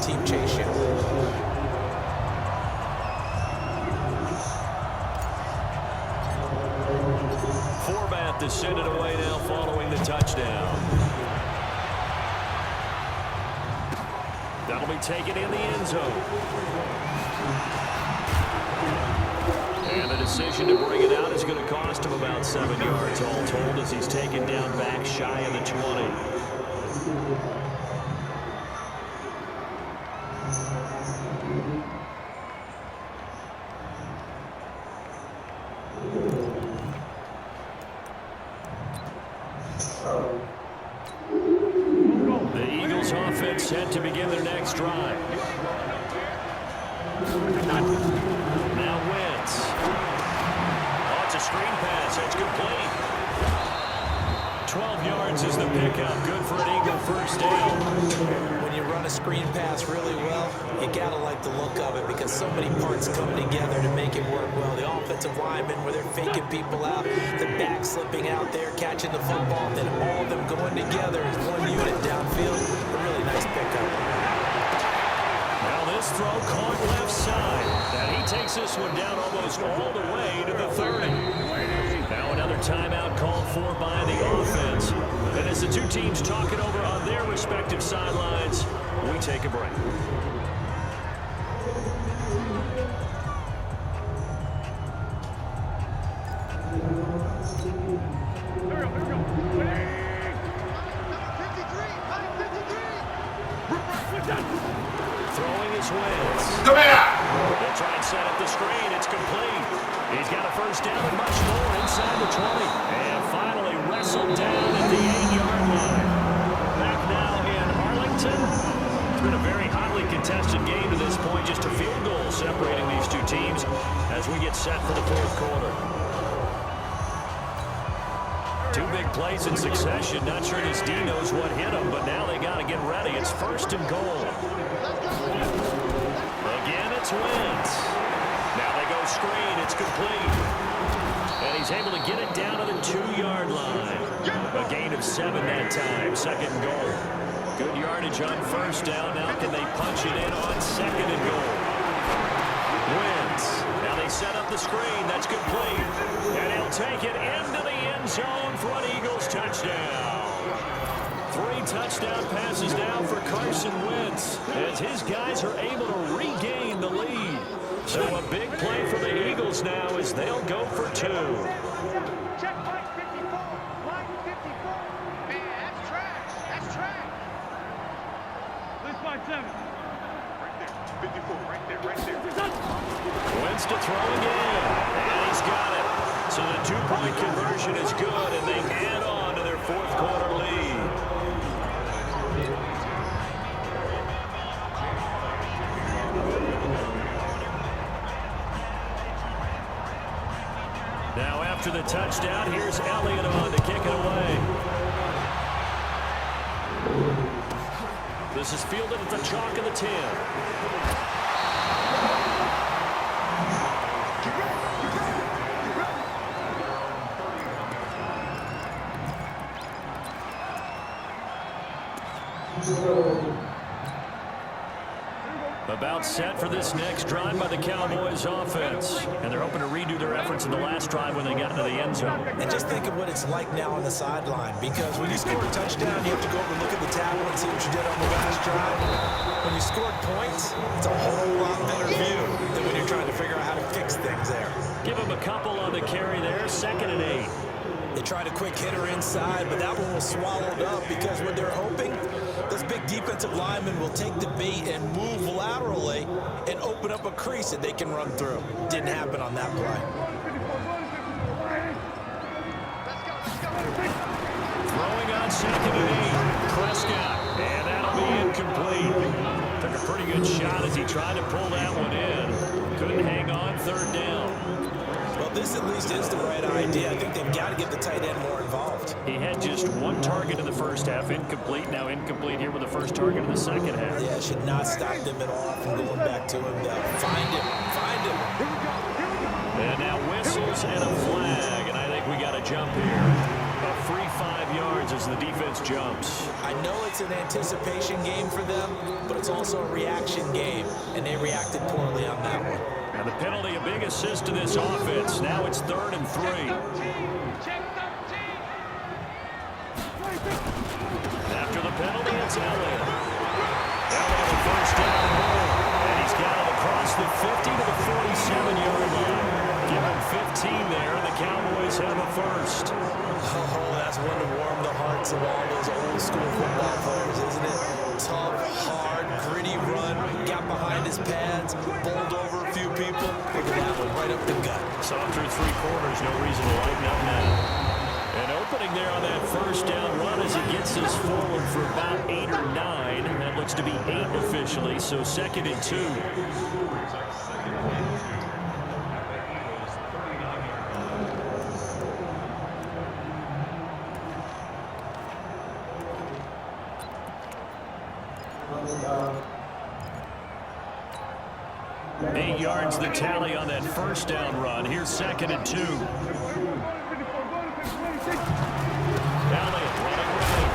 team chase you. Format to send it away now following the touchdown. That'll be taken in the end zone. And the decision to bring it out is going to cost him about 7 yards all told as he's taken down back shy of the 20. The Eagles offense set to begin their next drive. Now Wentz. Oh, it's a screen pass. It's complete. 12 yards is the pickup. Good for an Eagle first down. When you run a screen pass really well, you got to like the look of it because so many parts come together to make it work well. The offensive linemen, where they're faking people out, their back slipping out there, catching the football, then all of them going together as one unit downfield. A really nice pickup. Now this throw caught left side. And he takes this one down almost all the way to the 30. Now another timeout called for by the offense. And as the two teams talk it over on their respective sidelines, we take a break. Throwing his Wentz. Come here! They'll try and set up the screen. It's complete. He's got a first down and much more inside the 20. And finally wrestled down at the 8-yard line. Back now in Arlington. It's been a very hotly contested game to this point. Just a field goal separating these two teams as we get set for the fourth quarter. Two big plays in succession. Not sure this D knows what hit him, but now they got to get ready. It's first and goal. Again, it's Wentz. Now they go screen. It's complete. And he's able to get it down to the 2-yard line. A gain of 7 that time. Second and goal. Good yardage on first down. Now can they punch it in on second and goal? Wentz. Now they set up the screen. That's complete. And he'll take it into the end zone for an Eagles touchdown. 3 touchdown passes now for Carson Wentz as his guys are able to regain the lead. So a big play for the Eagles now as they'll go for 2. Check line 54. Line 54. Man, that's trash. That's trash. This line 7. Right there. 54. Right there. Right there. Wentz to throw again. And he's got it. So the 2-point conversion is good, and they add on to their fourth quarter lead. Now after the touchdown, here's Elliott on to kick it away. This is fielded at the chalk of the 10. About set for this next drive by the Cowboys offense. And they're hoping to redo their efforts in the last drive when they got into the end zone. And just think of what it's like now on the sideline, because when you score a touchdown, you have to go over and look at the table and see what you did on the last drive. When you scored points, it's a whole lot better view than when you're trying to figure out how to fix things there. Give them a couple on the carry there, 2nd and 8. They tried a quick hitter inside, but that one was swallowed up because what they're hoping, those big defensive linemen will take the bait and move laterally and open up a crease that they can run through. Didn't happen on that play. Throwing on 2nd and 8. Prescott. And that'll be incomplete. Took a pretty good shot as he tried to pull that one in. Couldn't hang on 3rd down. Well, this at least is the right idea. I think they've got to get the tight end more involved. He had just 1 target in the first half. Incomplete. Now incomplete here with the first target in the second half. Yeah, should not stop them at all from going back to him. Find him. Find him. And now whistles and a flag. And I think we got to jump here. A free 5 yards as the defense jumps. I know it's an anticipation game for them, but it's also a reaction game, and they reacted poorly on that one. And the penalty, a big assist to this offense. Now it's 3rd and 3. Check 13. After the penalty, it's Elliott. Elliott, a first down goal. And he's got it across the 50 to the 47-yard line. Give him 15 there, and the Cowboys have a first. Oh, that's one to warm the hearts of all those old-school football players, isn't it? Tough, hard, gritty run, got behind his pads, bowled over a few people. Look at that one, right up the gut. So through 3 quarters, no reason to lighten up now. And opening there on that first down run as he gets us forward for about 8 or 9. That looks to be 8 officially, so 2nd and 2. Eight yards the tally on that first down run. Here's 2nd and 2. Elliott running right.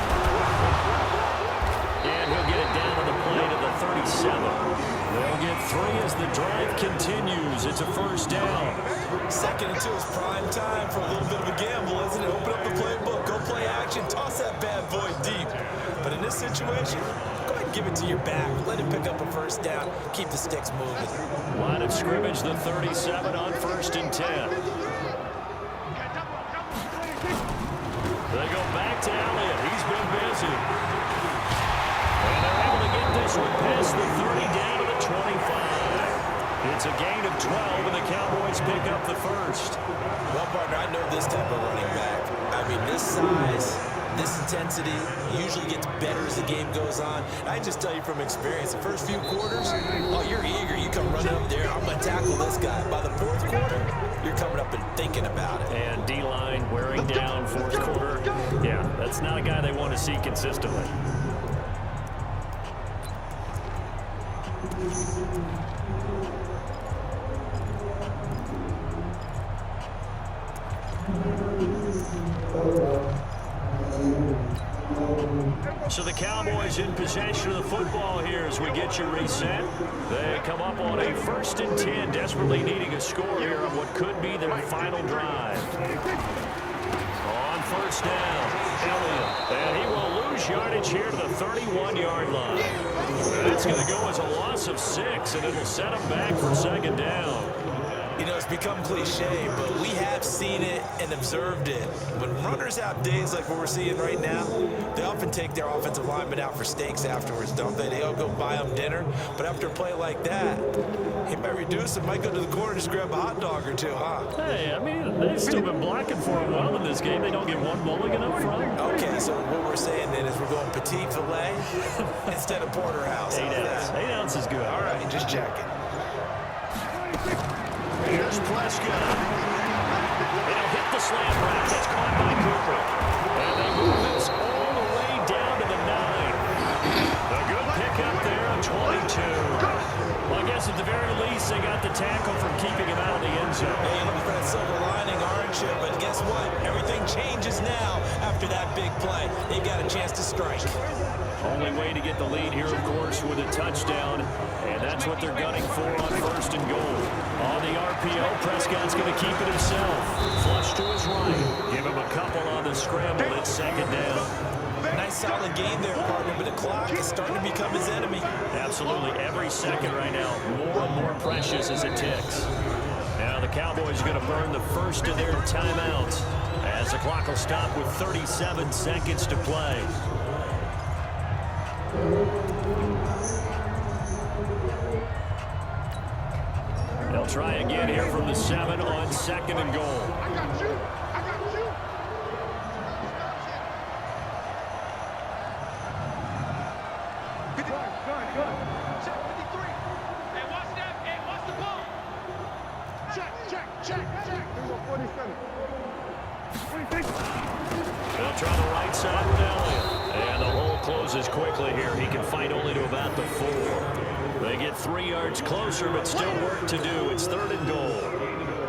And he'll get it down to the play to the 37. They'll get 3 as the drive continues. It's a first down. 2nd and 2 is prime time for a little bit of a gamble, isn't it? Open up the playbook, go play action, toss that bad boy deep. But in this situation, go ahead and give it to your back. Let him pick up a first down. Keep the sticks moving. Line of scrimmage, the 37 on 1st and 10. They go back to Elliott. He's been busy. And they're able to get this one past the 30 down to the 25. It's a gain of 12, and the Cowboys pick up the first. Well, partner, I know this type of running back. I mean, this size, this intensity usually gets better as the game goes on. I just tell you from experience, the first few quarters, oh, you're eager. You come running up there. I'm going to tackle this guy. By the 4th quarter, you're coming up and thinking about it. And D-line wearing down 4th quarter. Yeah, that's not a guy they want to see consistently. So the Cowboys in possession of the football here as we get you reset. They come up on a 1st and 10, desperately needing a score here on what could be their final drive. On 1st down, Elliott, and he will lose yardage here to the 31-yard line. That's going to go as a loss of 6, and it'll set him back for 2nd down. You know, it's become cliche, but we have seen it and observed it. When runners have days like what we're seeing right now, they often take their offensive linemen out for steaks afterwards, don't they? They all go buy them dinner. But after a play like that, he might reduce it, might go to the corner and just grab a hot dog or 2, huh? Hey, I mean, they've still been blocking for him well in this game. They don't get one mulligan up front. Okay, so what we're saying then is we're going petite filet instead of porterhouse. 8 ounce. 8 ounce is good. All right, just checking. Here's Prescott. It'll hit the slant rack. That's caught by Cooper. And they move this all the way down to the 9. A good pickup there on 22. Well, I guess at the very least, they got the tackle from keeping him out of the end zone. Hey, you're looking for that silver lining, aren't you? But guess what? Everything changes now after that big play. They got a chance to strike. Only way to get the lead here, of course, with a touchdown. And that's what they're gunning for on 1st and goal. On the RPO, Prescott's going to keep it himself. Flush to his right. Give him a couple on the scramble. It's 2nd down. Nice solid game there, partner, but the clock is starting to become his enemy. Absolutely. Every second right now, more and more precious as it ticks. Now the Cowboys are going to burn the first of their timeouts as the clock will stop with 37 seconds to play. They'll try again here from the 7 on 2nd and goal. I got you. I got you. Good. Check 53. Hey, watch that. Hey, watch the ball. Check. 47. They'll try the right side with Elliott. And the hole closes quickly here. He can fight only to about the 4. They get 3 yards closer, but still work to do. It's 3rd and goal.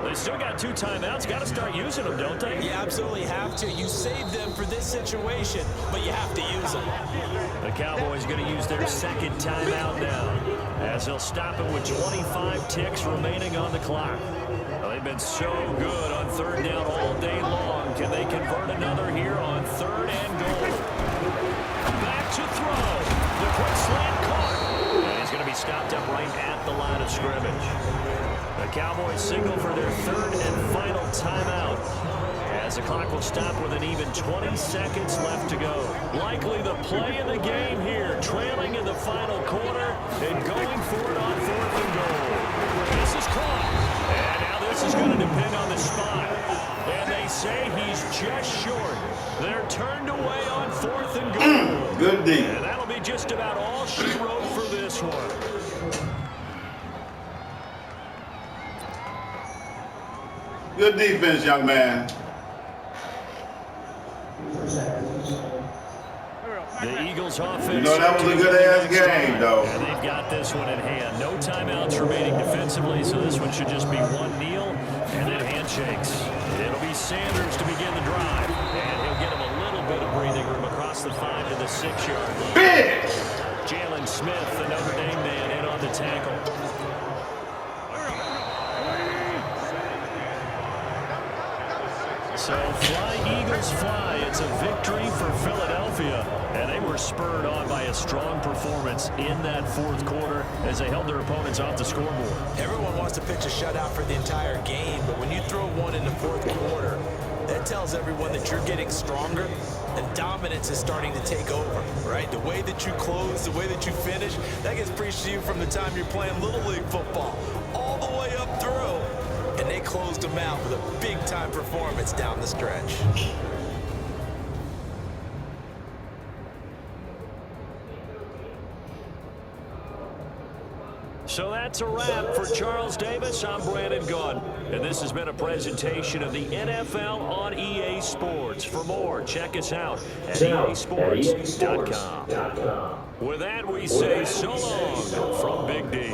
They They still got 2 timeouts. Got to start using them, don't they? You absolutely have to. You save them for this situation, but you have to use them. The Cowboys going to use their 2nd timeout now, as they'll stop it with 25 ticks remaining on the clock. Well, they've been so good on 3rd down all day long. Can they convert another here on 3rd and goal? Back to throw. The quick slant caught. And he's going to be stopped up right at the line of scrimmage. The Cowboys signal for their 3rd and final timeout, as the clock will stop with an even 20 seconds left to go. Likely the play of the game here, trailing in the final quarter and going for it on 4th and goal. This is caught. And now this is going to depend on the spot. And they say he's just short. They're turned away on 4th and goal. Good D. And that'll be just about all she wrote for this one. Good defense, young man. The Eagles offense. You know, that was a good-ass game, though. And they've got this one in hand. No timeouts remaining defensively, so this one should just be one kneel and then handshakes. It'll be Sanders to begin the drive, and he'll get him a little bit of breathing room across the 5 to the 6-yard line. Big! Jalen Smith, the Notre Dame man, in on the tackle. So fly, Eagles, fly. It's a victory for Philadelphia. And they were spurred on by a strong performance in that 4th quarter as they held their opponents off the scoreboard. Everyone wants to pitch a shutout for the entire game, but when you throw one in the 4th quarter, that tells everyone that you're getting stronger and dominance is starting to take over, right? The way that you close, the way that you finish, that gets preached to you from the time you're playing Little League football all the way up through. And they closed them out with a big-time performance down the stretch. So that's a wrap for Charles Davis. I'm Brandon Gunn, and this has been a presentation of the NFL on EA Sports. For more, check us out at easports.com. With that, we say so long from Big D.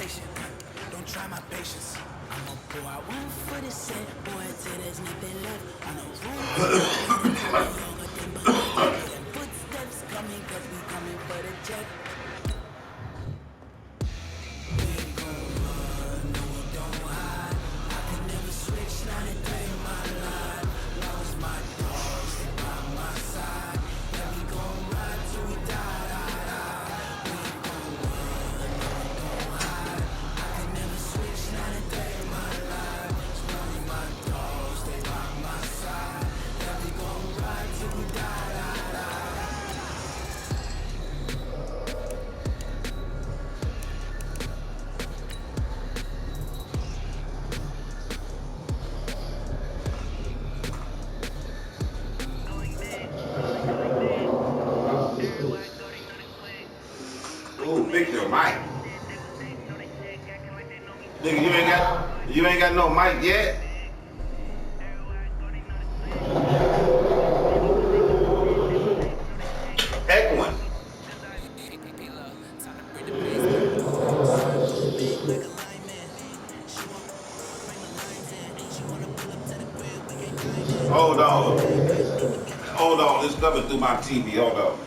patient. Don't try my patience. I'ma pour out one for the set, boy, till there's nothing left. On the room, footsteps coming, cause we coming for the check. We ain't gon' run, no, we don't hide. I can never switch, not a day in my life. Lost my dogs, they by my side. Yeah, we gon' ride till we die, die, die. We ain't gon' run, no, we don't hide. I can never switch, not a day in my life. Lost my dogs, they by my side. Yeah, we gon' ride till we die, die, die. Ooh, Victor, Mike. Nigga, you ain't got no mic yet? Heck one. Hold on. Hold on. It's coming through my TV. Hold on.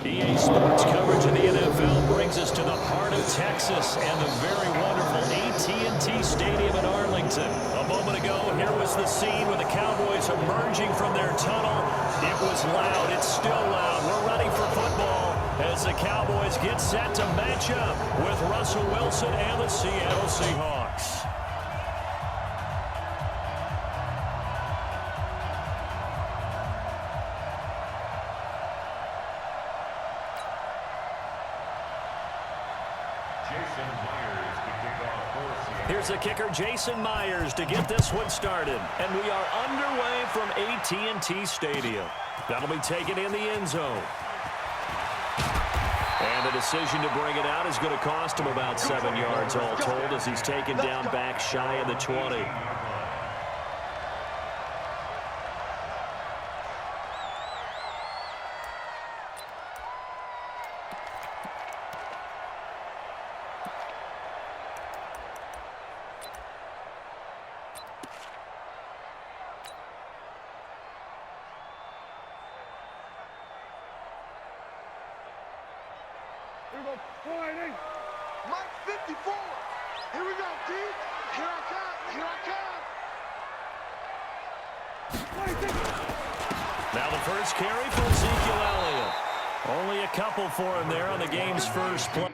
EA Sports coverage of the NFL brings us to the heart of Texas and the very wonderful AT&T Stadium in Arlington. A moment ago, here was the scene with the Cowboys emerging from their tunnel. It was loud. It's still loud. We're ready for football as the Cowboys get set to match up with Russell Wilson and the Seattle Seahawks. Here's the kicker, Jason Myers, to get this one started. And we are underway from AT&T Stadium. That'll be taken in the end zone. And the decision to bring it out is going to cost him about 7 yards all told as he's taken down back shy of the 20. Here we go, 480. Mike 54. Here we go, D. Here I come. Here I come. Now the first carry for Ezekiel Elliott. Only a couple for him there on the game's first play.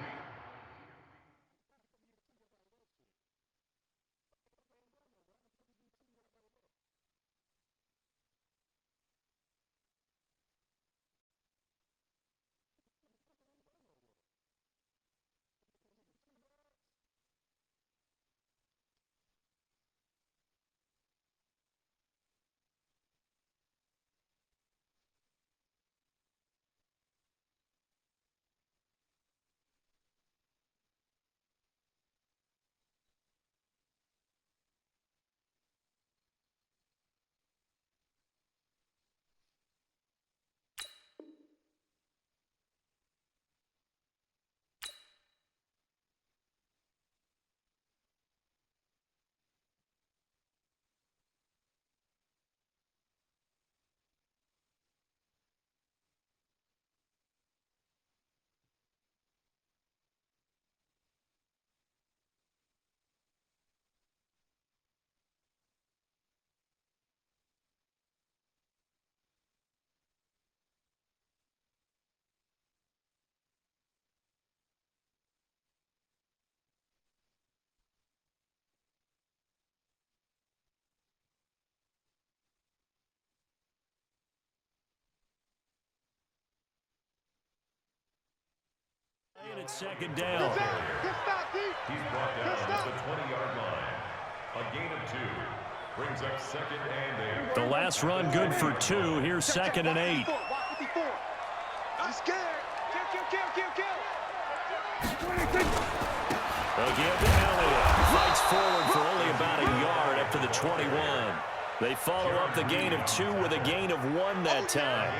And it's second down. He's brought down at the 20-yard line. A gain of 2 brings up second and 8. The last run good for 2. Here's second and 8. I'm scared. Kill. Again to Elliott. Fights forward for only about a yard up to the 21. They follow up the gain of 2 with a gain of 1 that time.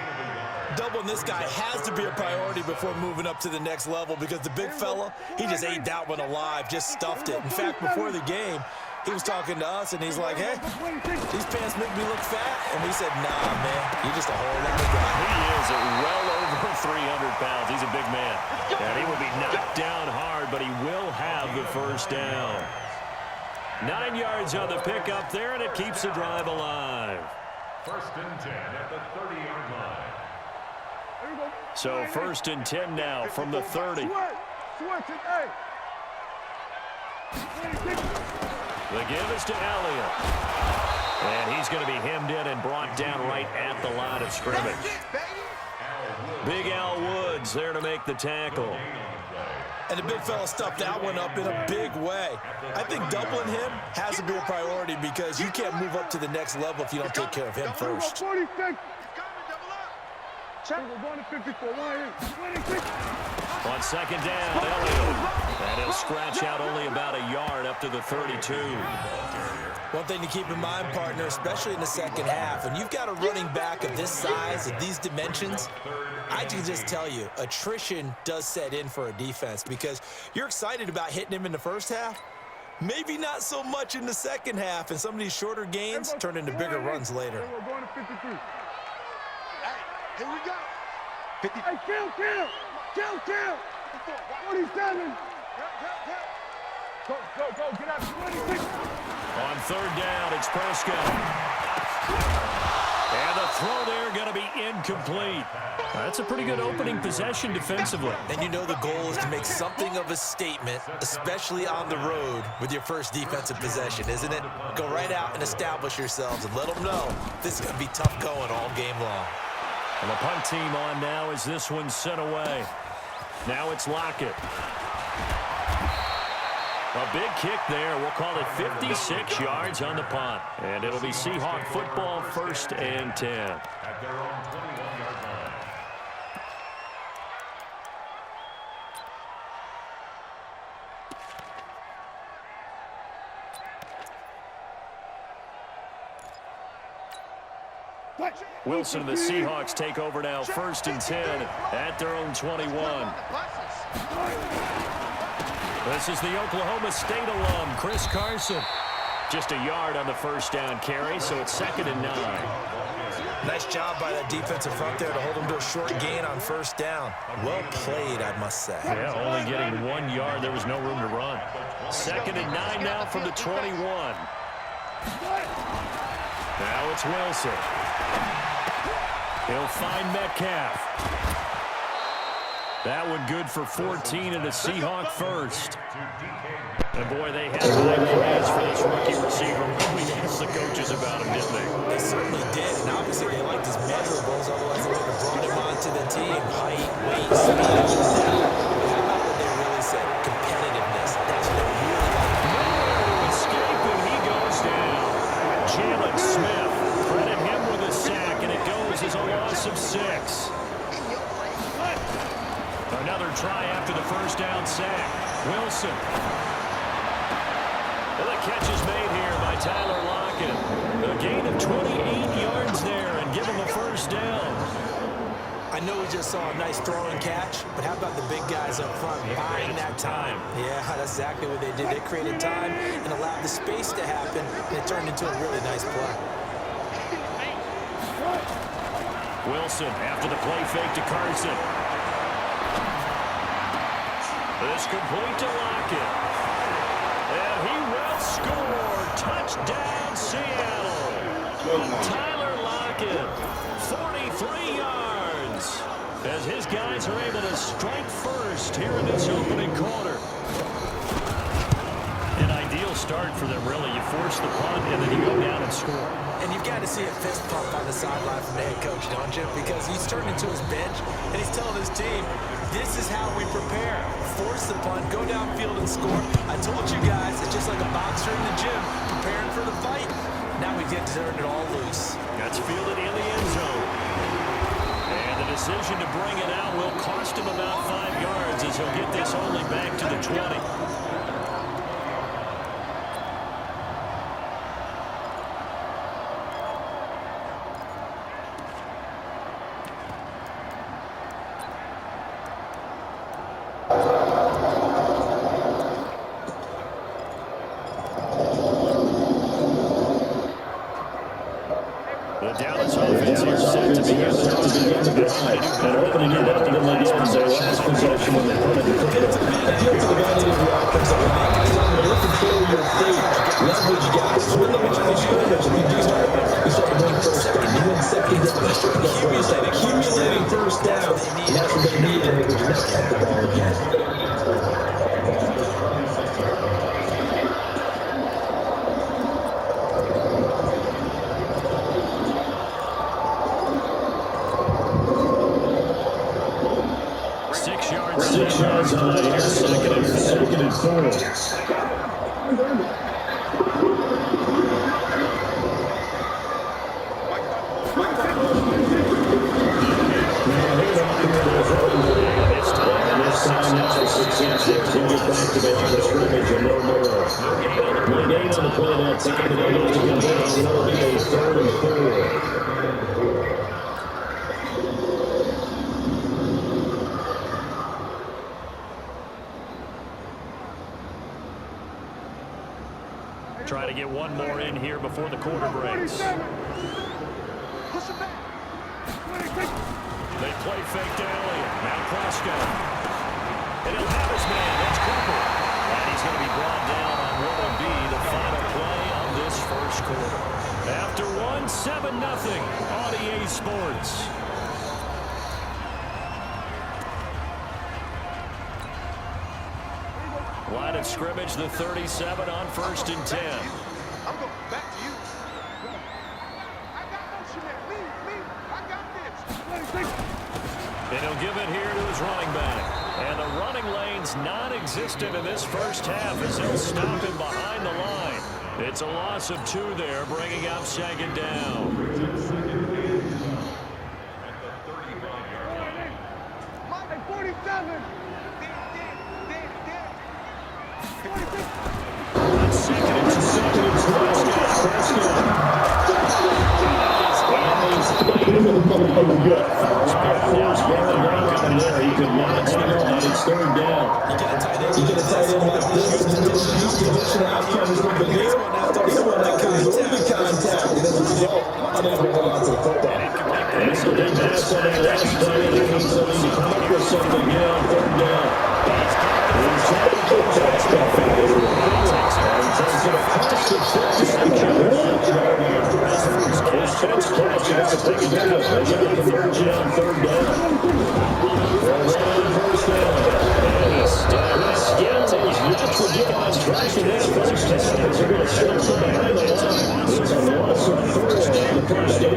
Doubling this guy has to be a priority before moving up to the next level because the big fella, he just ate that one alive, just stuffed it. In fact, before the game, he was talking to us, and he's like, hey, these pants make me look fat. And we said, nah, man, you're just a whole lot of guy. He is at well over 300 pounds. He's a big man. And he will be knocked down hard, but he will have the first down. 9 yards on the pickup there, and it keeps the drive alive. First and 10 at the 30-yard line. So first and 10 now from the 30. The give is to Elliott. And he's going to be hemmed in and brought down right at the line of scrimmage. Big Al Woods there to make the tackle. And the big fella stuffed that one up in a big way. I think doubling him has to be a priority because you can't move up to the next level if you don't take care of him first. On second down, Elliott. And he'll scratch out only about a yard up to the 32. One thing to keep in mind, partner, especially in the second half, when you've got a running back of this size, of these dimensions, I can just tell you, attrition does set in for a defense because you're excited about hitting him in the first half. Maybe not so much in the second half, and some of these shorter gains turn into bigger runs later. We're going to 53. Hey, here we go. 50. Hey, kill. 47. Go, get out. 26. On third down, it's Prescott. And the throw there going to be incomplete. That's a pretty good opening possession defensively. And you know the goal is to make something of a statement, especially on the road with your first defensive possession, isn't it? Go right out and establish yourselves and let them know this is going to be tough going all game long. And the punt team on now as this one's sent away. Now it's Lockett. A big kick there. We'll call it 56 yards on the punt. And it'll be Seahawk football, first and 10. At their own 21-yard line. Wilson and the Seahawks take over now, first and 10 at their own 21. This is the Oklahoma State alum, Chris Carson. Just a yard on the first down carry, so it's second and 9. Nice job by that defensive front there to hold them to a short gain on first down. Well played, I must say. Yeah, only getting 1 yard. There was no room to run. Second and 9 now from the 21. Now it's Wilson. He'll find Metcalf. That one good for 14 and a Seahawk first. And boy, they had high praise for this rookie receiver. We asked the coaches about him, didn't they? They certainly did, and obviously they liked his measurables, otherwise they would have brought him onto the team. Height, weight, speed, all of that. How about what they really said? Competitiveness. That's what they really like. No escape, and he goes down. Jalen Smith, credit him with a sack, and it goes as a loss of 6. Another try after the first down sack. Wilson. And the catch is made here by Tyler Lockett. A gain of 28 yards there and give him a first down. I know we just saw a nice throw and catch, but how about the big guys up front buying that time? Yeah, that's exactly what they did. They created time and allowed the space to happen, and it turned into a really nice play. Wilson after the play fake to Carson. This complete to Lockett. And he will score. Touchdown, Seattle. Tyler Lockett, 43 yards. As his guys are able to strike first here in this opening quarter. An ideal start for them, really. You force the punt, and then you go down and score. And you've got to see a fist pump on the sideline from the head coach, don't you? Because he's turned into his bench, and he's telling his team, this is how we prepare. Force the punt, go downfield and score. I told you guys, it's just like a boxer in the gym preparing for the fight. Now we get to turn it all loose. That's fielded in the end zone. And the decision to bring it out will cost him about 5 yards as he'll get this only back to the 20. The Dallas offense here set to begin the drive. And opening it better than they did in their last possession when they punted the football. Here's the advantage of your offensive line. You control your fate. Leverage guys. Win the line of scrimmage. If you do that, you start to win first down. You win second down. That's what you start accumulating first down. And that's what they need, and they would not have the ball again. Six yards on the second and 4. Try to get one more in here before the quarter breaks. They play fake to Elliott. Now Prescott. And he'll have his man. That's Cooper. And he's going to be brought down on what will be the final play of this first quarter. After 7-0 on EA Sports. Line of scrimmage, the 37 on 1st and 10. I'm going back to you. I got motion there. Me. I got this. And he'll give it here to his running back. And the running lane's non-existent in this first half as he'll stop him behind the line. It's a loss of 2 there, bringing up 2nd down. Mike, 47. He could not hang on. It's 3rd down. You get a tight end like this, and these conditional outcomes look good. He's the one that comes with the contact, and as a result, unable to hold on to the football. And it's a big pass on that last play. They need something to come up with something here on 3rd down. He's trying to get touchdown. And takes it across the 50. First catch, you have to take it down. They get a conversion on 3rd down. They're running first down. Again, yet to get on track in this first half. They're going to shut from behind the line. It's a loss of 4 on the first down.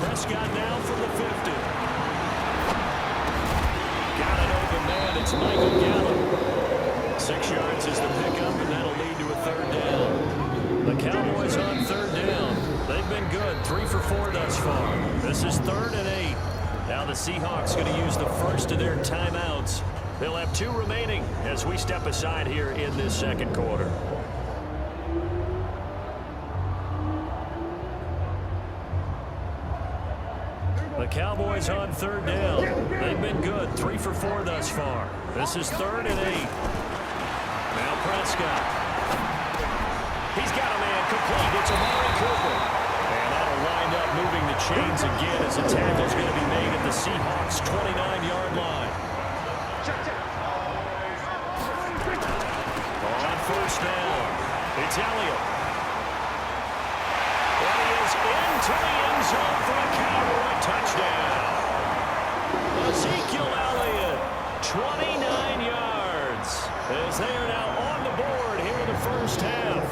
Prescott now from the 50. Got an open man. It's Michael Gallup. 6 yards is the pickup, and that'll lead to a 3rd down. The Cowboys on 3rd down. They've been good. 3 for 4 thus far. This is 3rd and 8. Now the Seahawks going to use the first of their timeouts. They'll have 2 remaining as we step aside here in this 2nd quarter. The Cowboys on 3rd down. They've been good. 3 for 4 thus far. This is 3rd and 8. Now Prescott. He's got a man complete. It's Amari Cooper. And that'll wind up moving the chains again as the tackle's going to be made at the Seahawks' 29-yard line. On 1st down, it's Elliott. And he is into the end zone for a Cowboy touchdown. Ezekiel Elliott, 29 yards, as they are now on the board here in the first half.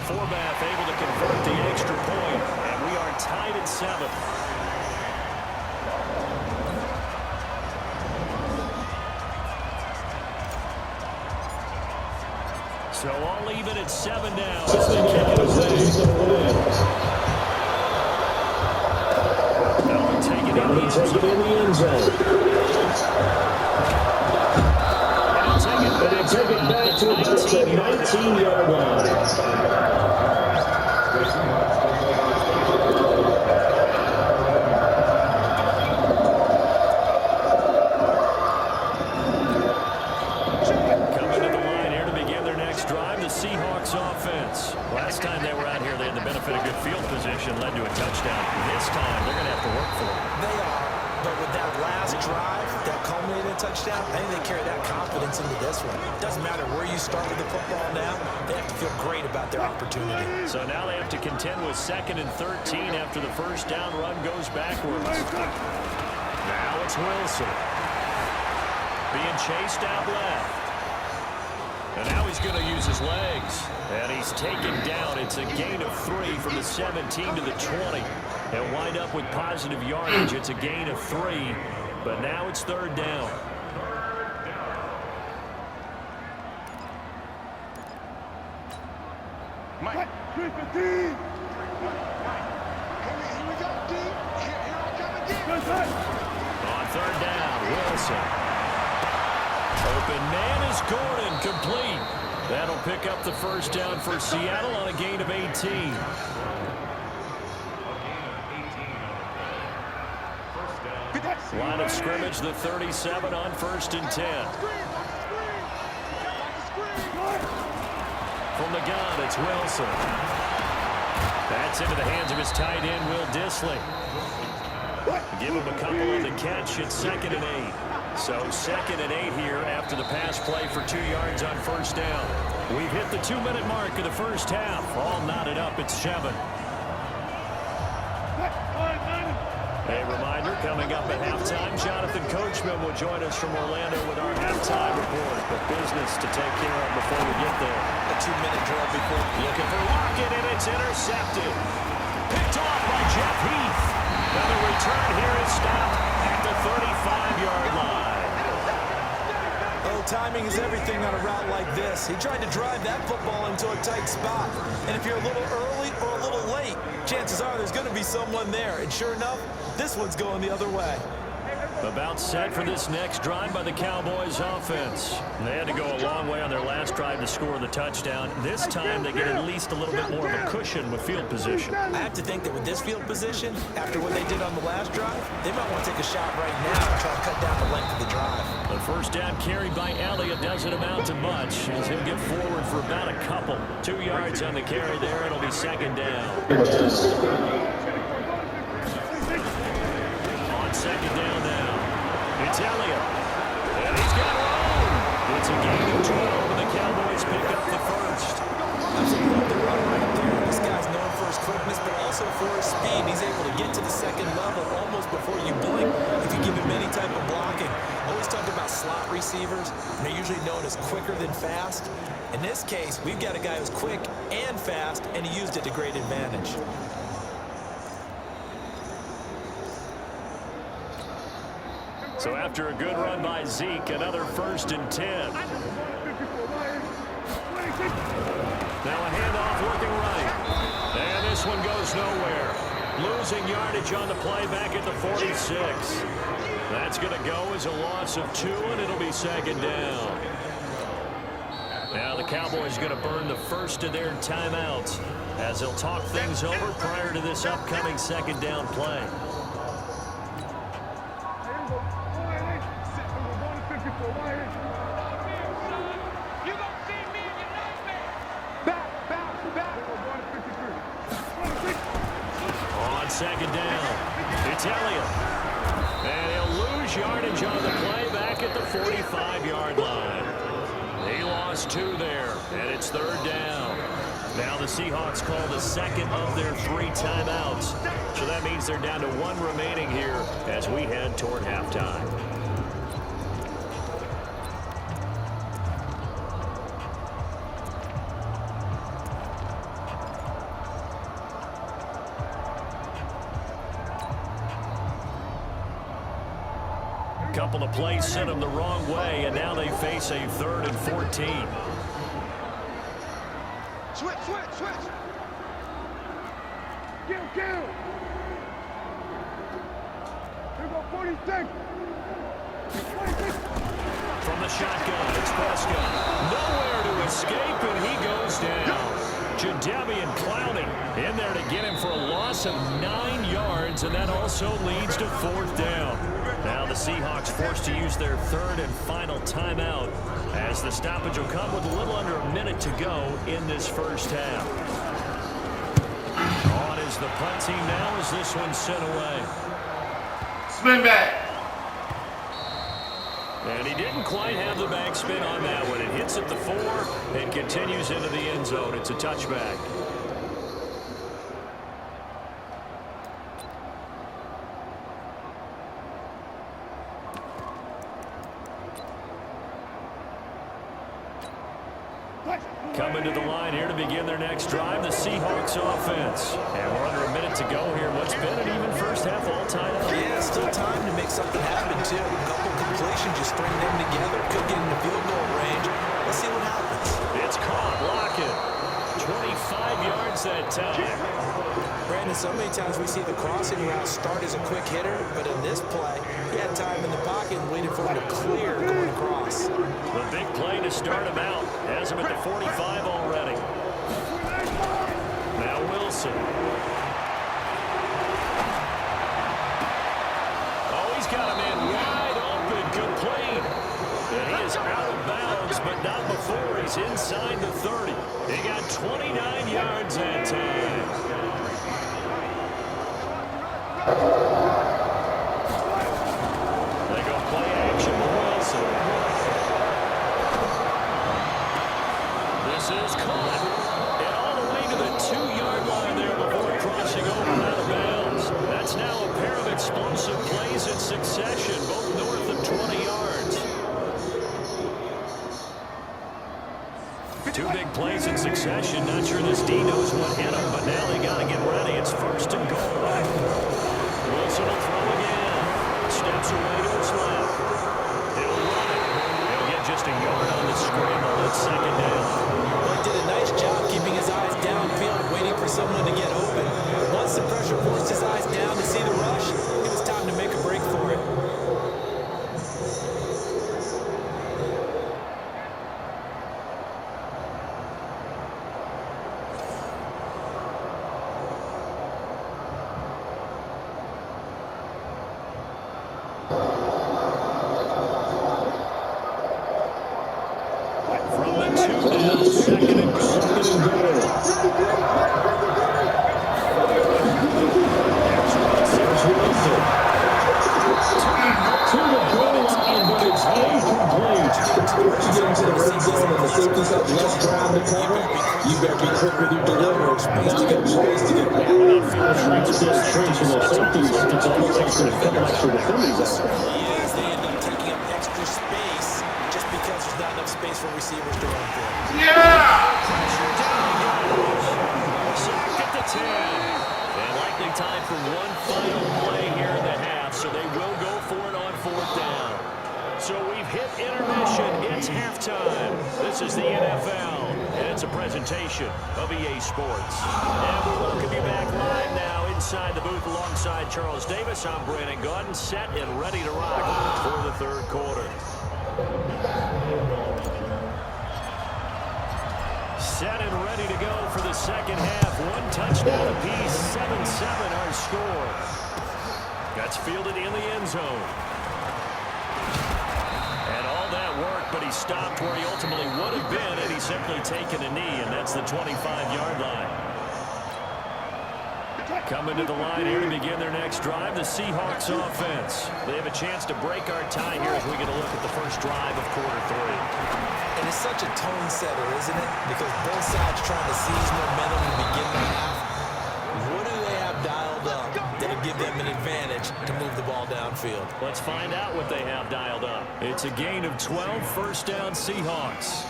Forbath able to convert the extra point, and we are tied at 7. So all even at 7 now as they kick it away. Now they take it in the end zone. And they take it back to about the 19-yard line. touchdown. This time, they're going to have to work for it. They are, but with that last drive, that culminated touchdown, I think they carry that confidence into this one. Doesn't matter where you start with the football now, they have to feel great about their opportunity. So now they have to contend with 2nd and 13 after the first down run goes backwards. Now it's Wilson. Being chased out left. And now he's going to use his legs. And he's taken down. It's a gain of 3 from the 17 to the 20. And wind up with positive yardage. It's a gain of 3. But now it's 3rd down. Mike. Here we go, D. Here I come again. On 3rd down, Wilson. Open man is Gordon, complete. That'll pick up the first down for Seattle on a gain of 18. Line of scrimmage, the 37 on 1st and 10. From the gun, it's Wilson. That's into the hands of his tight end, Will Dissly. Give him a couple on the catch. It's 2nd and 8. So 2nd and 8 here after the pass play for 2 yards on first down. We've hit the 2-minute mark of the first half. All knotted up at 7. A reminder, coming up at halftime, Jonathan Coachman will join us from Orlando with our halftime report. But business to take care of before we get there. A 2-minute drill before. Looking for Lockett, and it's intercepted. Picked off by Jeff Heath. Now the return here is stopped at the 35-yard line. Oh, timing is everything on a route like this. He tried to drive that football into a tight spot. And if you're a little early or a little late, chances are there's going to be someone there. And sure enough, this one's going the other way. About set for this next drive by the Cowboys offense. They had to go a long way on their last drive to score the touchdown. This time they get at least a little bit more of a cushion with field position. I have to think that with this field position, after what they did on the last drive, they might want to take a shot right now and try to cut down the length of the drive. The first down carried by Elliott doesn't amount to much as he'll get forward for about a couple. 2 yards on the carry there. It'll be 2nd down. On 2nd down now. It's Elliott. And he's got room. It's a gain of 12, and the Cowboys pick up the first. Absolutely the run right there. This guy's known for his quickness, but also for his speed. He's able to get to the 2nd level almost before you blink if you give him any type of blocking. Always talk about slot receivers, and they're usually known as quicker than fast. In this case, we've got a guy who's quick and fast, and he used it to great advantage. So after a good run by Zeke, another 1st and 10. Now a handoff looking right. And this one goes nowhere. Losing yardage on the play back at the 46. That's going to go as a loss of 2, and it'll be 2nd down. Now the Cowboys going to burn the first of their timeouts as they'll talk things over prior to this upcoming 2nd down play. On 2nd down, it's Elliott. And he'll lose yardage on the play back at the 45-yard line. He lost 2 there, and it's 3rd down. Now the Seahawks call the 2nd of their 3 timeouts. So that means they're down to 1 remaining here as we head toward halftime. Couple of plays sent them the wrong way, and now they face a 3rd and 14. Switch. Get him. Here go 46. From the shotgun, it's Prescott. Nowhere to escape, and he goes down. Jadeveon Clowney in there to get him for a loss of 9 yards, and that also leads to 4th down. Now the Seahawks forced to use their 3rd and final timeout as the stoppage will come with a little under a minute to go in this first half. On his as the punt team now as this one sent away. Spin back. And he didn't quite have the back spin on that one. It hits at the 4 and continues into the end zone. It's a touchback. Coming to the line here to begin their next drive, the Seahawks offense. And we're under a minute to go here. What's been an even first half all tied up? Yeah, still time to make something happen, too. A couple completions, just string them together. Could get into field goal range. Let's see what happens. It's caught. Lockett. 25 yards that time. Brandon, so many times we see the crossing route start as a quick hitter, but in this play, he had time in the pocket and waited for him to clear going across. The big play to start him out. Has him at the 45 already. Now Wilson. Oh, he's got him in wide open, complete. And he is out of bounds, but not before he's inside the 30. He got 29 yards that time. They go play action with Wilson. This is caught. And all the way to the 2-yard line there before crossing over out of bounds. That's now a pair of explosive plays in succession, both north of 20 yards. 2 big plays in succession. Not sure this D knows what hit him, but now they got to get ready. It's first and goal. Wilson will throw again. Steps away to his left. He'll run it. He'll get just a yard on the scramble. It's second down. Well, he did a nice job keeping his eyes downfield, waiting for someone to get open. Once the pressure forced his eyes down to see the rush, it was time to make a break for it. From the 2 down, second and goal. You better be quick with your delivery. Space to get space to get back. It's almost extra defenders. Yes, they end up taking up extra space just because there's not enough space for receivers to run for. Sacked at the 10. And likely time for one final play here in the half, so they will go for it on 4th down. So we've hit intermission. It's halftime. This is the NFL, and it's a presentation of EA Sports. And we welcome you back live now inside the booth alongside Charles Davis. I'm Brandon Gaudin, set and ready to rock for the 3rd quarter. Set and ready to go for the second half. 1 touchdown apiece, 7-7 our score. That's fielded in the end zone. And all that work, but he stopped where he ultimately would have been had he simply taken a knee, and that's the 25-yard line. Coming to the line here to begin their next drive, the Seahawks offense. They have a chance to break our tie here as we get a look at the first drive of quarter 3. And it's such a tone setter, isn't it? Because both sides trying to seize momentum and begin the half. What do they have dialed up that'll give them an advantage to move the ball downfield? Let's find out what they have dialed up. It's a gain of 12, first down Seahawks.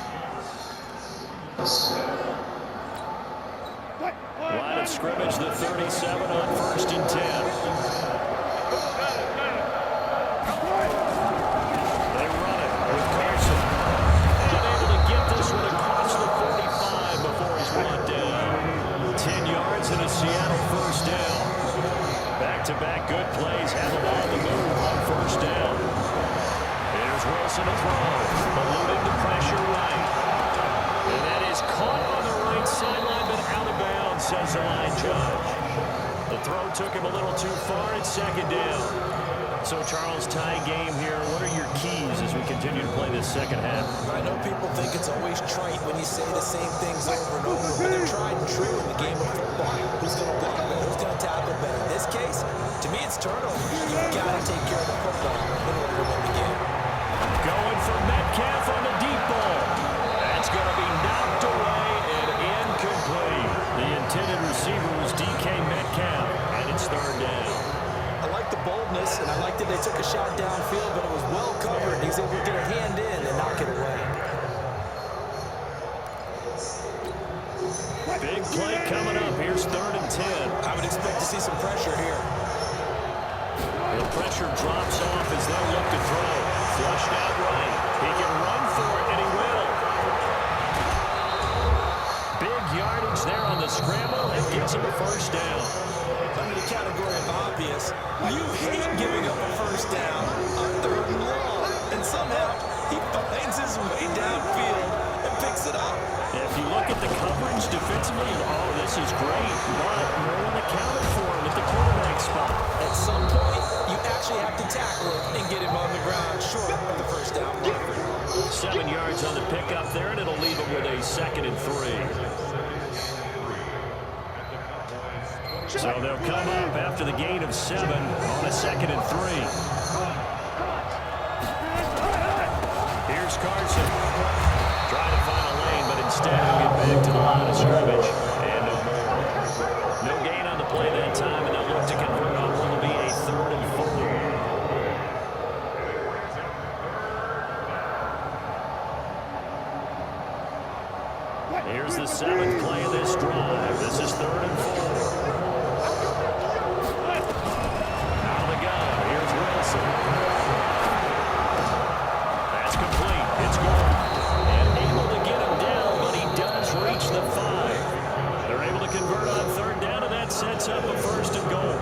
Line of scrimmage, the 37 on 1st and 10. They run it with Carson. And able to get this one across the 45 before he's brought down. 10 yards and a Seattle first down. Back-to-back good plays have them on the move on 1st down. Here's Wilson to throw. Eluding the pressure right. And that is caught on the right sideline, but out of bounds, says the line judge. The throw took him a little too far. It's second down. So, Charles, tie game here. What are your keys as we continue to play this second half? I know people think it's always trite when you say the same things over and over, but they're tried and true in the game of football. Who's going to block better? Who's going to tackle better? In this case, to me, it's turnovers. You've got to take care of the football in order to win the game. Going for Metcalf on the deep ball. That's going to be knocked away and incomplete. The intended receiver was DK Metcalf, and it's third down. I like the boldness, and I like that they took a shot downfield, but it was well covered. He's able to get a hand in and knock it away. Big play coming up. Here's 3rd and 10. I would expect to see some pressure here. The pressure drops off as they look to throw. Flushed out right. He can run for it, and he will. Big yardage there on the scramble and gets him a first down. Under the category of obvious, you hate giving up a first down on 3rd and long. And somehow, he finds his way downfield and picks it up. If you look at the coverage defensively, oh, this is great. But no one accounted for him at the quarterback spot. At some point, you actually have to tackle him and get him on the ground short of the first down marker. 7 yards on the pickup there, and it'll leave him with a 2nd and 3. So they'll come up after the gain of 7 on a 2nd and 3. Here's Carson. Trying to find a lane, but instead he'll get back to the line of scrimmage. And no more. No gain on the play that time, and they'll look to convert on what will be a 3rd and 4. Here's the 7th play of this drive. This is 3rd and 4. Out they go. Here's Wilson. That's complete. It's gone. And able to get him down, but he does reach the 5. They're able to convert on 3rd down, and that sets up a 1st and goal.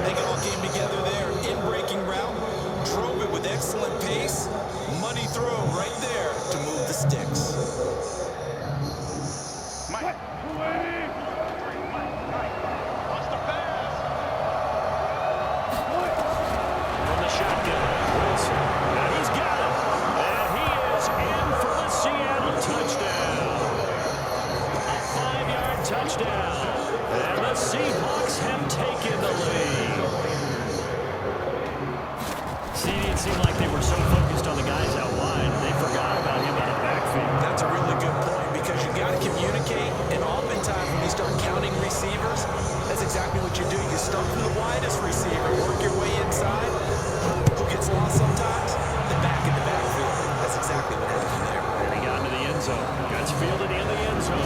They all came together there. In-breaking route. Drove it with excellent pace. Money throw right there to move the sticks. Mike. Wants the pass. From the shotgun, Wilson. Now he's got it. And he is in for the Seattle touchdown. A 5-yard touchdown. And the Seahawks have taken the lead. See, it seemed like they were so focused on the guys out wide, they forgot about him out of the backfield. That's a really good point because you got to communicate, and oftentimes when you start counting receivers, that's exactly what you do. You start from the widest receiver, work your way inside. Who gets lost sometimes? The back in the backfield. That's exactly what happened there. And he got into the end zone. Gets fielded in the end zone.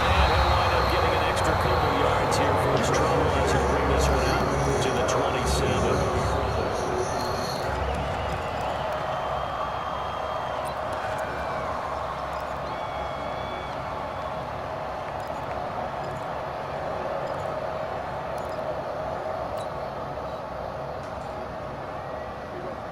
And he'll wind up getting an extra couple yards here for his trouble as he'll bring this one out to the 27.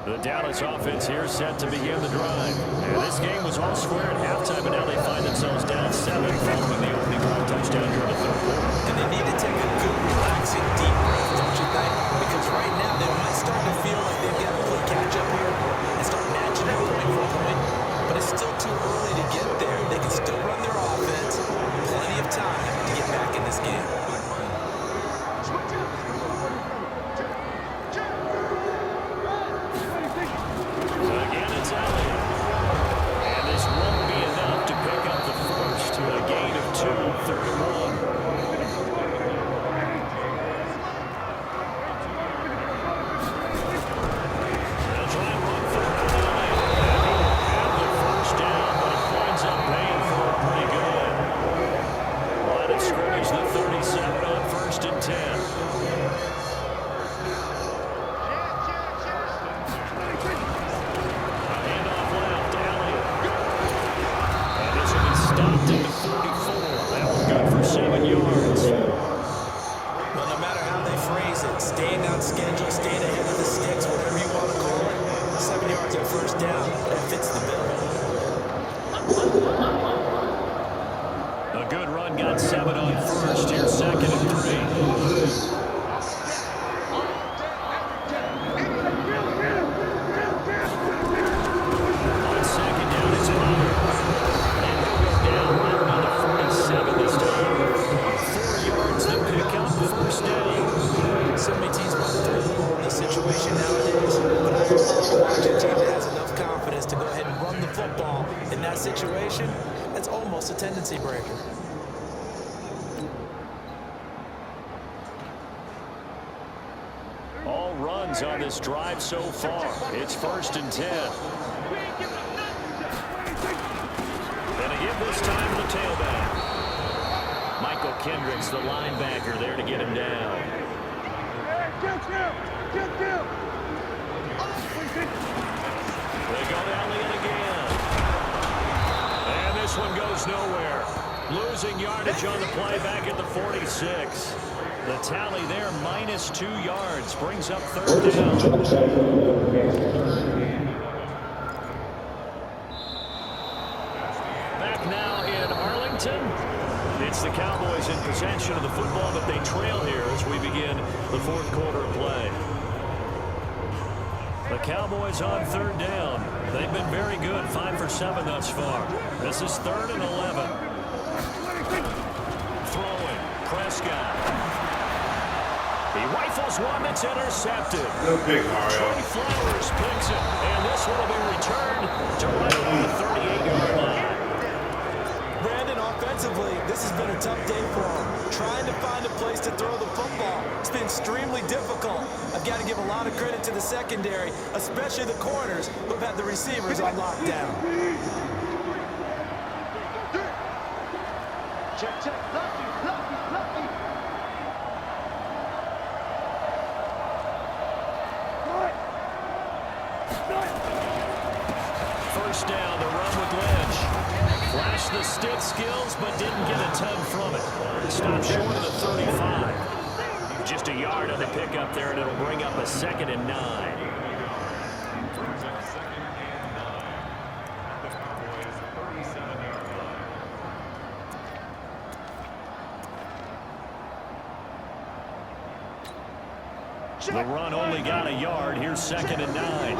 The Dallas offense here set to begin the drive. And this game was all square at halftime, and now they find themselves down 7 following the opening run touchdown here in the 3rd quarter. And they need to take a good, relaxing, deep breath, don't you think? Because right now they might start to feel like they've got to play catch-up here and start matching up point for point. But it's still too early to get there. They can still run their offense. Plenty of time to get back in this game. Again, it's Elliott. And this won't be enough to pick up the first to a gain of 2, 3rd and 1. They'll try and run for it. And he will have the first down, but it winds up paying for it pretty good. Line of scrimmage, the 37 on 1st and 10. Stopped at the 44. That was good for 7 yards. Well, no matter how they phrase it, staying on schedule, staying ahead of the sticks, whatever you want to call it, 7 yards on 1st down, that fits the bill. A good run got 7 on 1st. Here's 2nd and 3. in that situation, that's almost a tendency breaker. All runs on this drive so far. It's 1st and 10. And a give this time to the tailback. Michael Kendricks, the linebacker, there to get him down. They go down Leon again. And this one goes nowhere. Losing yardage on the play back at the 46. The tally there, -2 yards, brings up 3rd down. Back now in Arlington. It's the Cowboys in possession of the football, but they trail here as we begin the 4th quarter of play. The Cowboys on 3rd down. They've been very good, 5 for 7 thus far. This is 3rd and 11. Throwing, Prescott. He rifles one that's intercepted. Good pick, Mario. Trey Flowers picks it, and this one will be returned to right on the 38-yard line. Brandon, offensively, this has been a tough day for him. Trying to find a place to throw the football. It's been extremely difficult. I've got to give a lot of credit to the secondary, especially the corners who've had the receivers on lockdown. Check, check. Lucky, lucky, lucky. First down, the run with Lynch. Flashed the stick skills, but didn't get a ton from it. Stopped short of the 35. Just a yard on the pickup there, and it'll bring up a 2nd and 9. Brings up 2nd and 9. The Cowboys 37-yard line. The run only got a yard. Here's 2nd and 9.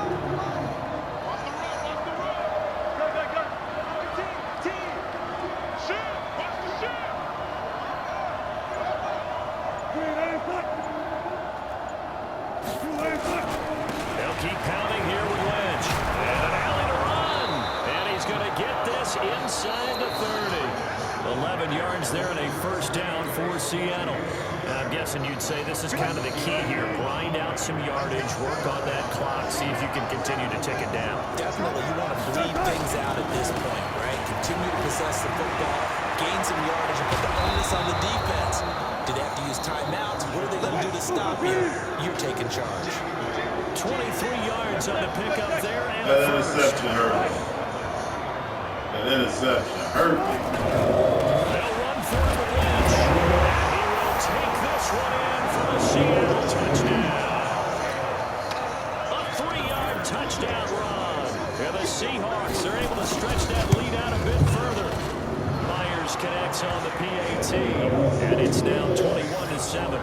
They'll keep pounding here with Lynch. And an alley to run. And he's going to get this inside the 30. 11 yards there and a 1st down for Seattle. I'm guessing you'd say this is kind of the key here. Grind out some yardage, work on that clock, see if you can continue to tick it down. Definitely, you want to bleed things out at this point, right? Continue to possess the football, gain some yardage, and put the onus on the defense. Do they have to use timeouts? What are they going to do to stop you? You're taking charge. 23 yards on the pickup there, and That a 1st. interception hurt me. That interception hurt me. They'll run for it with Lynch. And he will take this one in for the Seattle touchdown. A 3-yard touchdown run. And the Seahawks are able to stretch that lead out a bit further. Myers connects on the PAT, and it's now 21-7.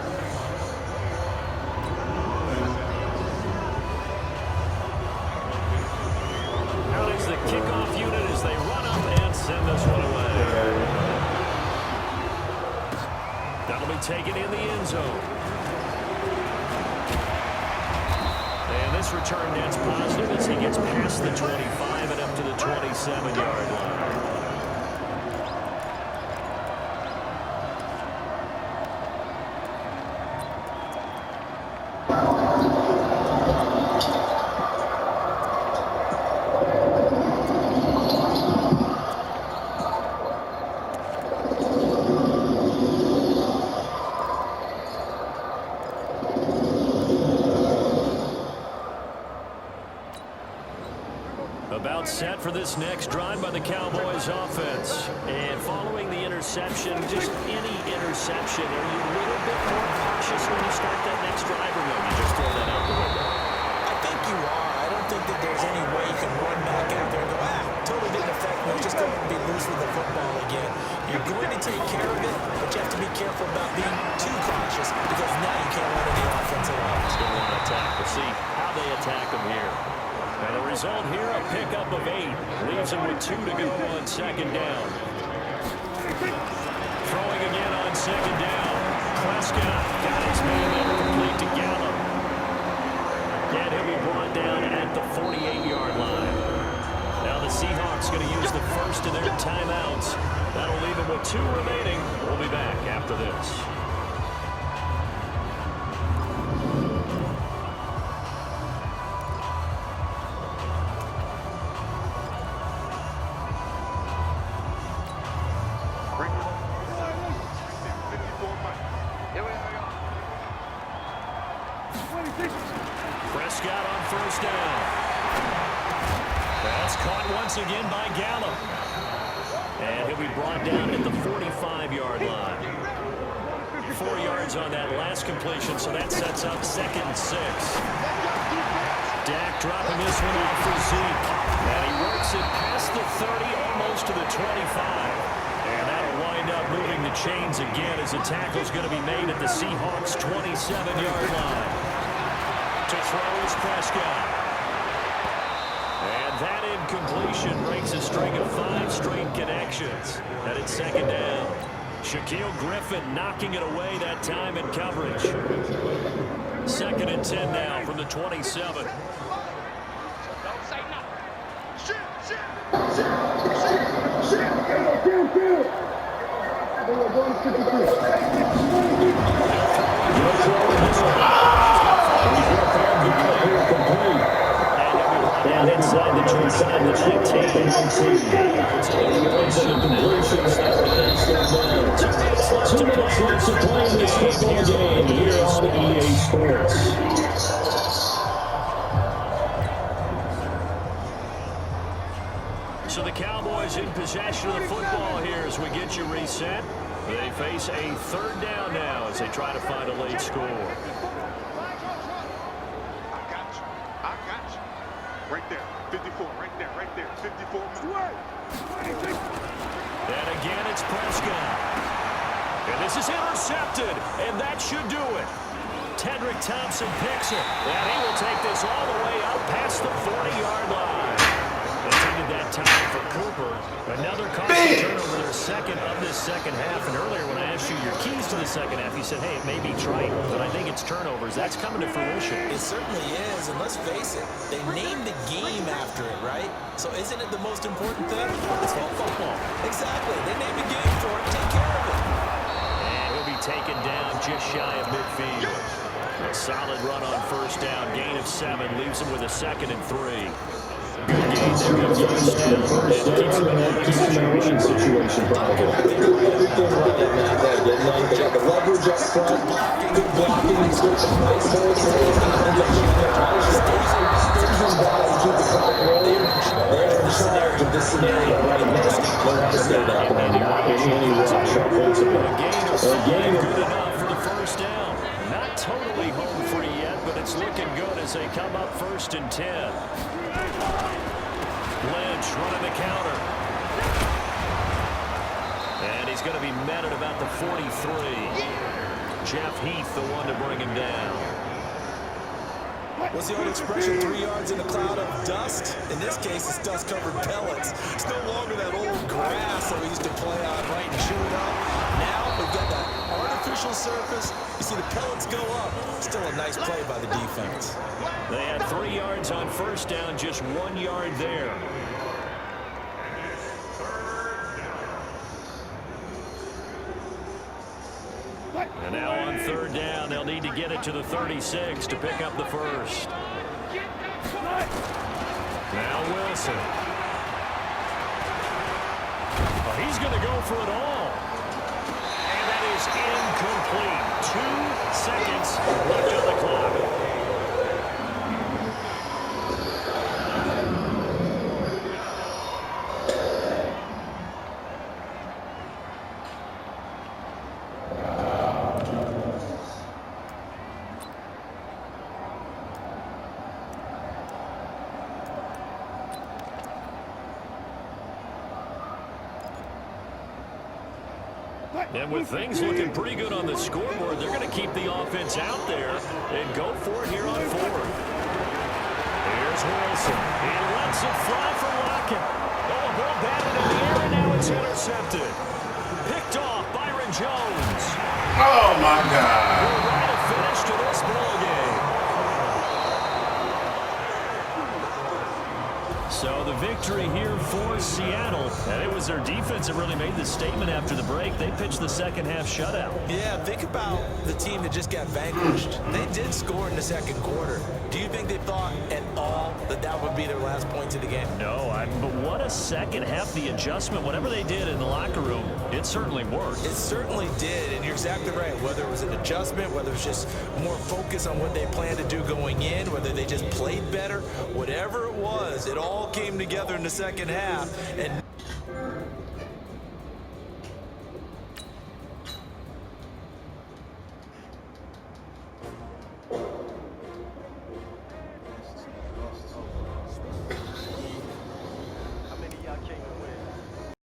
Out is the kickoff unit as they run up and send this one away. That'll be taken in the end zone. And this return net's positive as he gets past the 25 and up to the 27-yard line. About set for this next drive by the Cowboys offense. And following the interception, just any interception, are you a little bit more cautious when you start that next drive, or will you just throw that out the window? I think you are. I don't think that there's any way you can run back out there and go, totally didn't affect me. Just go ahead and be loose with the football again. You're going to take care of it, but you have to be careful about being too cautious because now you can't run any offense at all. Still want to attack. We'll see how they attack them here. And the result here, a pickup of 8. Leaves them with 2 to go on 2nd down. Throwing again on 2nd down. Prescott got his man there, complete to Gallup. And he'll be brought down at the 48-yard line. Now the Seahawks going to use the 2 remaining. We'll be back after this. Prescott on first down. That's caught once again by Gallup. And he'll be brought down at the 45-yard line. 4 yards on that last completion, so that sets up 2nd and 6. Dak dropping this one off for Zeke. And he works it past the 30, almost to the 25. And that'll wind up moving the chains again as the tackle's going to be made at the Seahawks' 27-yard line. To throw is Prescott. And that incompletion breaks a string of 5 straight connections. And it's 2nd down. Shaquille Griffin knocking it away that time in coverage. 2nd and 10 now from the 27. And inside the 19. Two minutes left to play in this football game here on EA Sports. So the Cowboys in possession of the football here as we get you reset. They face a 3rd down now as they try to find a late score. Right there, 54, right there, 54. And again, it's Prescott. And this is intercepted, and that should do it. Tedrick Thompson picks it, and he will take this all the way up past the 40-yard line. Intended that time for Cooper. Another costly turnover, their 2nd of this second half. And earlier when I asked you your keys to the second half, you said, hey, it may be trite, but I think it's turnovers. That's coming to fruition. It certainly is, and let's face it, they named the game after it, right? So isn't it the most important thing? It's called football. Exactly. They named the game for it. Take care of it. And he'll be taken down just shy of midfield. A solid run on first down. Gain of 7 leaves him with a 2nd and 3. Good game there on first down. It keeps him in a winning situation, probably. Everything right in that way, didn't they? They got the leverage up front, good blocking, good nice force, and they keep their eyes station by to keep the clock rolling. They're in charge of this scenario right now. They'll have to stay that way, not any rush offensively. A gain good enough for the first down. Not totally home free yet, but it's looking good as they come up 1st and 10. Lynch running the counter. And he's going to be met at about the 43. Jeff Heath, the one to bring him down. What's the old expression, 3 yards in a cloud of dust? In this case, it's dust-covered pellets. It's no longer that old grass that we used to play on, right, and chew it up. Now we've got that artificial surface. You see the pellets go up. Still a nice play by the defense. They had 3 yards on first down, just 1 yard there. And now on 3rd down, they'll need to get it to the 36 to pick up the first. Now Wilson. Oh, he's going to go for it all. And that is incomplete. 2 seconds left on the clock. And with things looking pretty good on the scoreboard, they're going to keep the offense out there and go for it here on 4th. Here's Wilson. He lets it fly for Lockett. Oh, a ball batted in the air, and now it's intercepted. Picked off Byron Jones. Oh, my God. We're right to finish to this ball game. So the victory here for Seattle. And it was their defense that really made the statement after the break. They pitched the second half shutout. Yeah, think about the team that just got vanquished. They did score in the second quarter. Do you think they thought at all that that would be their last points of the game? No, but what a second half. The adjustment, whatever they did in the locker room, it certainly worked. It certainly did, and you're exactly right. Whether it was an adjustment, whether it was just more focus on what they planned to do going in, whether they just played better, whatever it was, it all came together in the second half. And